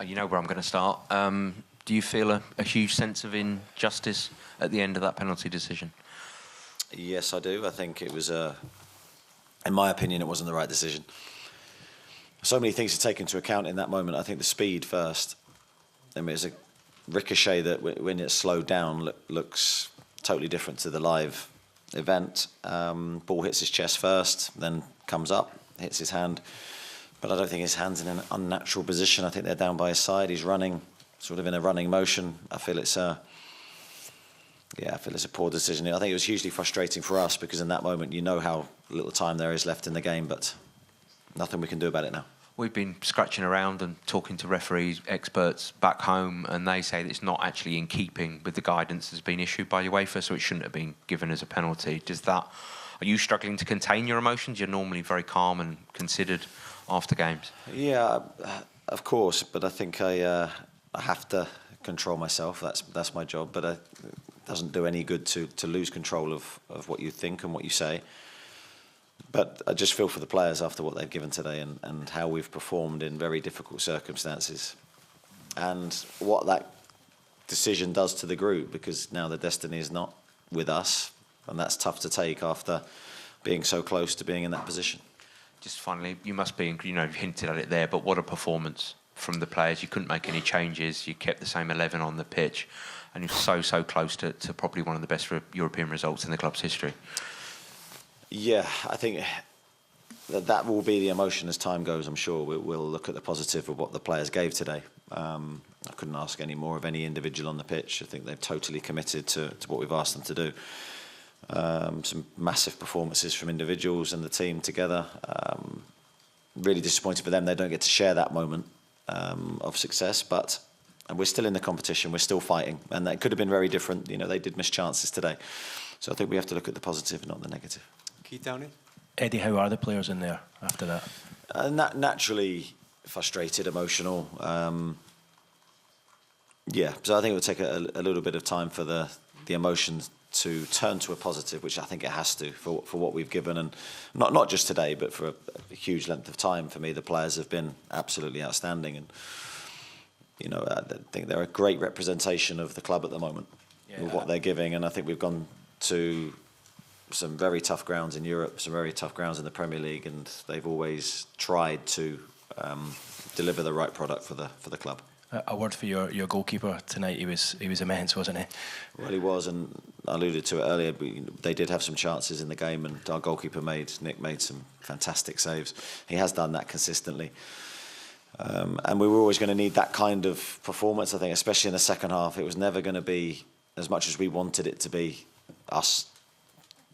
You know where I'm going to start. Do you feel a huge sense of injustice at the end of that penalty decision? Yes, I do. I think it was, in my opinion, it wasn't the right decision. So many things to take into account in that moment. I think the speed first. I mean, it's a ricochet that when it's slowed down looks totally different to the live event. Ball hits his chest first, then comes up, hits his hand. But I don't think his hand's in an unnatural position. I think they're down by his side. He's running, sort of in a running motion. I feel it's a poor decision. I think it was hugely frustrating for us because in that moment you know how little time there is left in the game, but nothing we can do about it now. We've been scratching around and talking to referees, experts back home, and they say that it's not actually in keeping with the guidance that's been issued by UEFA, so it shouldn't have been given as a penalty. Are you struggling to contain your emotions? You're normally very calm and considered after games. Yeah, of course, but I think I have to control myself. That's my job, but it doesn't do any good to lose control of what you think and what you say. But I just feel for the players after what they've given today and how we've performed in very difficult circumstances. And what that decision does to the group, because now the destiny is not with us, and that's tough to take after being so close to being in that position. Just finally, you must be, you've hinted at it there, but what a performance from the players. You couldn't make any changes. You kept the same 11 on the pitch, and you're so close to probably one of the best European results in the club's history. Yeah, I think that will be the emotion as time goes. I'm sure we'll look at the positive of what the players gave today. I couldn't ask any more of any individual on the pitch. I think they've totally committed to what we've asked them to do. Some massive performances from individuals and the team together. Really disappointed for them. They don't get to share that moment of success, but we're still in the competition. We're still fighting, and that could have been very different. They did miss chances today. So I think we have to look at the positive, not the negative. Keith Downing? Eddie, how are the players in there after that? Naturally frustrated, emotional. So I think it would take a little bit of time for the emotions to turn to a positive, which I think it has to for what we've given, and not just today, but for a huge length of time. For me, the players have been absolutely outstanding, and I think they're a great representation of the club at the moment with what they're giving, and I think we've gone to some very tough grounds in Europe, some very tough grounds in the Premier League, and they've always tried to deliver the right product for the club. A word for your goalkeeper tonight. He was immense, wasn't he? Well, he was, and I alluded to it earlier. They did have some chances in the game, and our goalkeeper Nick made some fantastic saves. He has done that consistently, and we were always going to need that kind of performance. I think, especially in the second half, it was never going to be as much as we wanted it to be. Us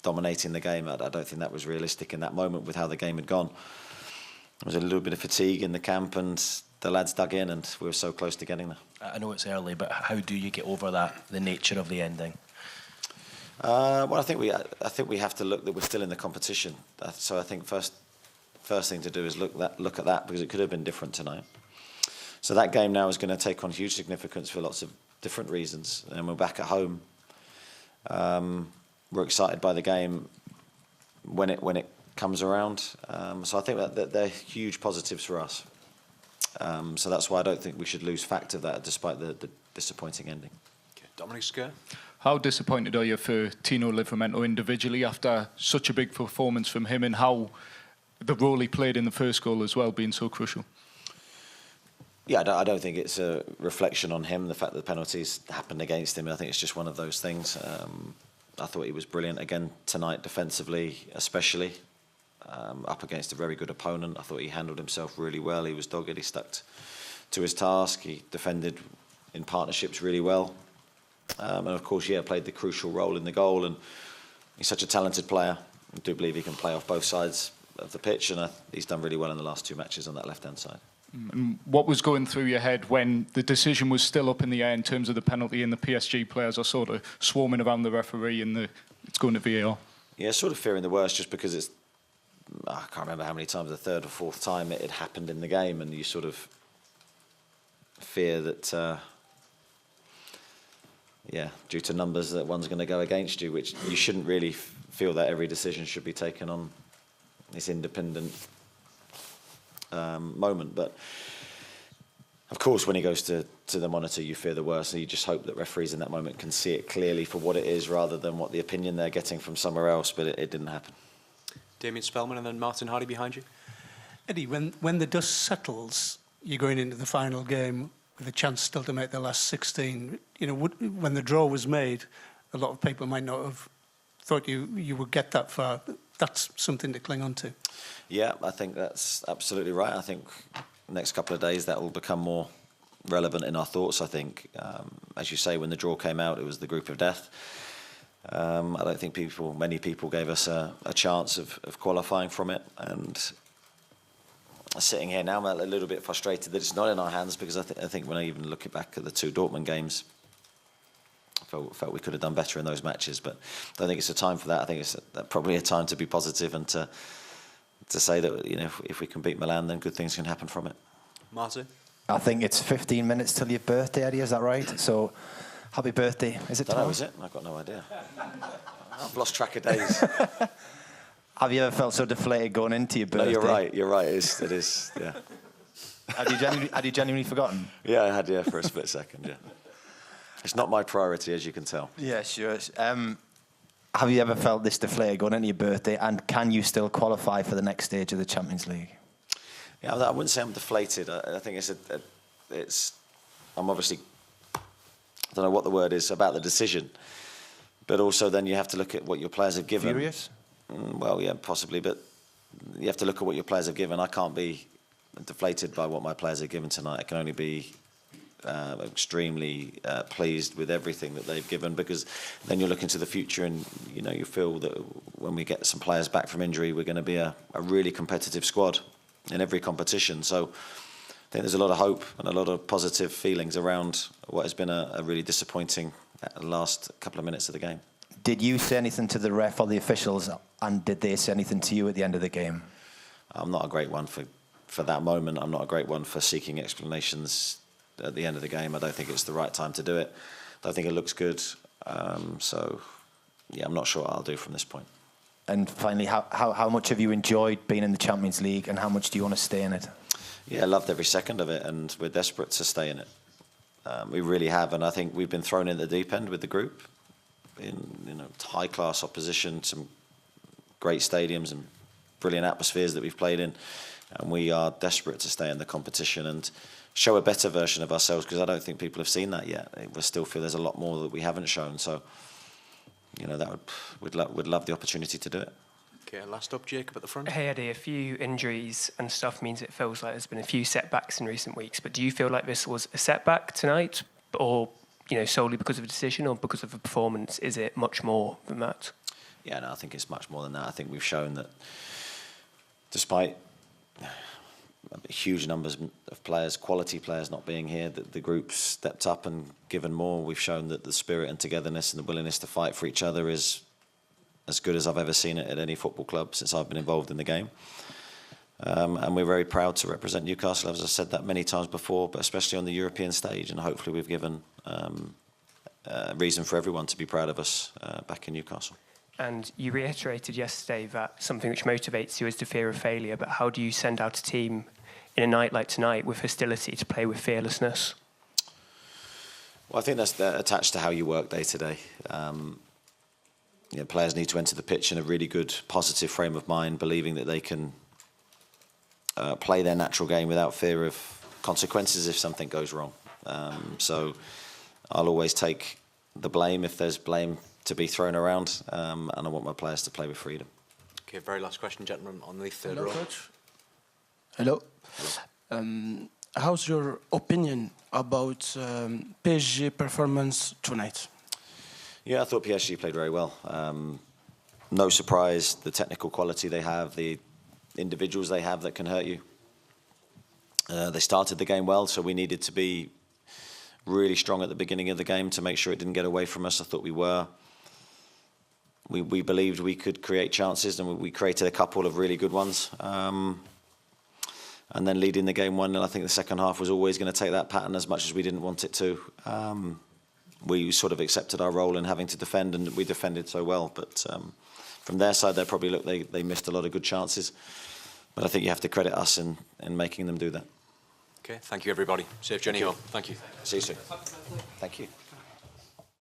dominating the game, I don't think that was realistic in that moment with how the game had gone. There was a little bit of fatigue in the camp, and the lads dug in, and we were so close to getting there. I know it's early, but how do you get over that, the nature of the ending? Well, I think we have to look that we're still in the competition. So I think first thing to do is look at that, because it could have been different tonight. So that game now is going to take on huge significance for lots of different reasons, and we're back at home. We're excited by the game when it comes around. So I think that they're huge positives for us. So that's why I don't think we should lose fact of that, despite the disappointing ending. Okay. Dominic Sker? How disappointed are you for Tino Livramento individually after such a big performance from him, and how the role he played in the first goal as well being so crucial? Yeah, I don't think it's a reflection on him, the fact that the penalties happened against him. I think it's just one of those things. I thought he was brilliant again tonight, defensively especially, up against a very good opponent. I thought he handled himself really well. He was dogged, he stuck to his task. He defended in partnerships really well. And of course, played the crucial role in the goal. And he's such a talented player. I do believe he can play off both sides of the pitch, and he's done really well in the last two matches on that left-hand side. And what was going through your head when the decision was still up in the air in terms of the penalty, and the PSG players are sort of swarming around the referee and it's going to VAR? Yeah, sort of fearing the worst, just because I can't remember how many times, the third or fourth time it had happened in the game, and you sort of fear that, due to numbers, that one's going to go against you, which you shouldn't really feel that every decision should be taken on this independent moment. But Of course, when he goes to the monitor, you fear the worst, and you just hope that referees in that moment can see it clearly for what it is rather than what the opinion they're getting from somewhere else, but it didn't happen. Damien Spellman and then Martin Hardy behind you. Eddie, when the dust settles, you're going into the final game with a chance still to make the last 16. You know, when the draw was made, a lot of people might not have thought you would get that far. That's something to cling on to. Yeah, I think that's absolutely right. I think the next couple of days that will become more relevant in our thoughts. I think, as you say, when the draw came out, it was the group of death. I don't think many people gave us a chance of qualifying from it. And sitting here now, I'm a little bit frustrated that it's not in our hands, because I think when I even look back at the 2 Dortmund games, I felt we could have done better in those matches. But I don't think it's a time for that. I think it's probably a time to be positive and to say that, you know, if we can beat Milan, then good things can happen from it. Martin? I think it's 15 minutes till your birthday, Eddie, is that right? So, happy birthday. Is it tomorrow? Is it? I've got no idea. I've lost track of days. Have you ever felt so deflated going into your birthday? No, you're right. It is, yeah. Had you genuinely forgotten? Yeah, I had, for a split second, yeah. It's not my priority, as you can tell. Yeah, sure. Have you ever felt this deflated going into your birthday, and can you still qualify for the next stage of the Champions League? Yeah, I wouldn't say I'm deflated. I think I'm obviously, I don't know what the word is about the decision, but also then you have to look at what your players have given. Furious? Well, yeah, possibly, but you have to look at what your players have given. I can't be deflated by what my players have given tonight. I can only be extremely pleased with everything that they've given, because then you're looking to the future, and you feel that when we get some players back from injury, we're going to be a really competitive squad in every competition. So I think there's a lot of hope and a lot of positive feelings around what has been a really disappointing last couple of minutes of the game. Did you say anything to the ref or the officials, and did they say anything to you at the end of the game? I'm not a great one for that moment. I'm not a great one for seeking explanations at the end of the game. I don't think it's the right time to do it. I don't think it looks good. So, yeah, I'm not sure what I'll do from this point. And finally, how much have you enjoyed being in the Champions League, and how much do you want to stay in it? Yeah, I loved every second of it, and we're desperate to stay in it. We really have, and I think we've been thrown in the deep end with the group in high-class opposition, some great stadiums and brilliant atmospheres that we've played in, and we are desperate to stay in the competition and show a better version of ourselves, because I don't think people have seen that yet. We still feel there's a lot more that we haven't shown. So, we'd love the opportunity to do it. Okay, last up, Jacob at the front. Hey Eddie, a few injuries and stuff means it feels like there's been a few setbacks in recent weeks. But do you feel like this was a setback tonight, or solely because of a decision, or because of a performance? Is it much more than that? Yeah, no, I think it's much more than that. I think we've shown that despite huge numbers of players, quality players not being here, that the group's stepped up and given more. We've shown that the spirit and togetherness and the willingness to fight for each other is as good as I've ever seen it at any football club since I've been involved in the game. And we're very proud to represent Newcastle, as I've said that many times before, but especially on the European stage. And hopefully we've given a reason for everyone to be proud of us back in Newcastle. And you reiterated yesterday that something which motivates you is the fear of failure. But how do you send out a team in a night like tonight with hostility to play with fearlessness? Well, I think that's attached to how you work day to day. Players need to enter the pitch in a really good, positive frame of mind, believing that they can play their natural game without fear of consequences if something goes wrong. So I'll always take the blame if there's blame to be thrown around, and I want my players to play with freedom. Okay, very last question, gentlemen, on the third row. Coach. Hello. How's your opinion about PSG performance tonight? Yeah, I thought PSG played very well. No surprise, the technical quality they have, the individuals they have that can hurt you. They started the game well, so we needed to be really strong at the beginning of the game to make sure it didn't get away from us. I thought we were. We believed we could create chances, and we created a couple of really good ones. And then leading the game 1-0, I think the second half was always going to take that pattern as much as we didn't want it to. We sort of accepted our role in having to defend, and we defended so well. But from their side, they missed a lot of good chances. But I think you have to credit us in making them do that. Okay, thank you everybody. Safe journey home. Thank you. See you soon. Thank you.